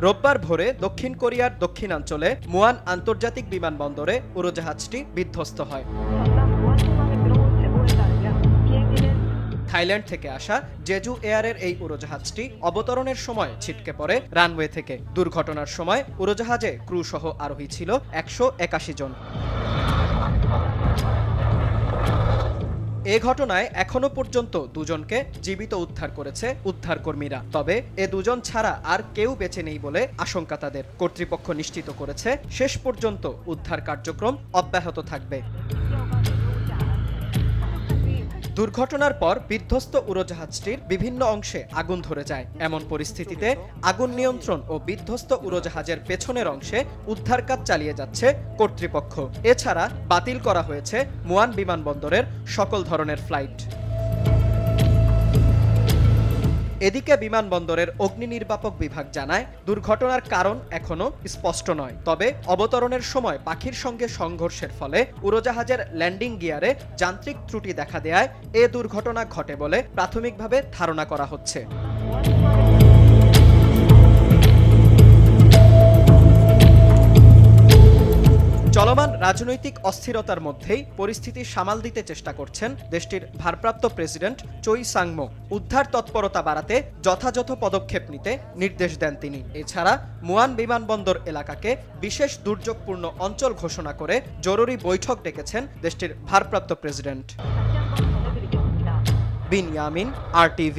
রোববার ভোরে দক্ষিণ কোরিয়ার দক্ষিণাঞ্চলে মুয়ান আন্তর্জাতিক বিমানবন্দরে উড়োজাহাজটি বিধ্বস্ত হয়। থাইল্যান্ড থেকে আসা জেজু এয়ারের এই উড়োজাহাজটি অবতরণের সময় ছিটকে পড়ে রানওয়ে থেকে। দুর্ঘটনার সময় উড়োজাহাজে ক্রু সহ আরোহী ছিল 181 জন। এ ঘটনায় এখনো পর্যন্ত দুজনকে জীবিত উদ্ধার করেছে উদ্ধারকর্মীরা। তবে এ দুজন ছাড়া আর কেউ বেঁচে নেই বলে আশঙ্কা তাদের। কর্তৃপক্ষ নিশ্চিত করেছে শেষ পর্যন্ত উদ্ধার কার্যক্রম অব্যাহত থাকবে। দুর্ঘটনার পর বিধ্বস্ত উড়োজাহাজটির বিভিন্ন অংশে আগুন ধরে যায়। এমন পরিস্থিতিতে আগুন নিয়ন্ত্রণ ও বিধ্বস্ত উড়োজাহাজের পেছনের অংশে উদ্ধার কাজ চালিয়ে যাচ্ছে কর্তৃপক্ষ। এছাড়া বাতিল করা হয়েছে মুয়ান বিমানবন্দরের সকল ধরনের ফ্লাইট। এদিকে বিমানবন্দরের অগ্নি নির্বাপক বিভাগ জানায়, দুর্ঘটনার কারণ এখনো স্পষ্ট নয়। তবে অবতরণের সময় পাখির সঙ্গে সংঘর্ষের ফলে উড়োজাহাজের ল্যান্ডিং গিয়ারে যান্ত্রিক ত্রুটি দেখা দেয়ায় এ দুর্ঘটনা ঘটে বলে প্রাথমিকভাবে ধারণা করা হচ্ছে। চলমান রাজনৈতিক অস্থিরতার মধ্যেই পরিস্থিতি সামাল দিতে চেষ্টা করছেন দেশটির ভারপ্রাপ্ত প্রেসিডেন্ট চোই সাংমো। উদ্ধার তৎপরতা বাড়াতে যথাযথ পদক্ষেপ নিতে নির্দেশ দেন তিনি। এছাড়া মুয়ান বিমানবন্দর এলাকাকে বিশেষ দুর্যোগপূর্ণ অঞ্চল ঘোষণা করে জরুরি বৈঠক ডেকেছেন দেশটির ভারপ্রাপ্ত প্রেসিডেন্ট। বিন ইয়ামিন, RTV।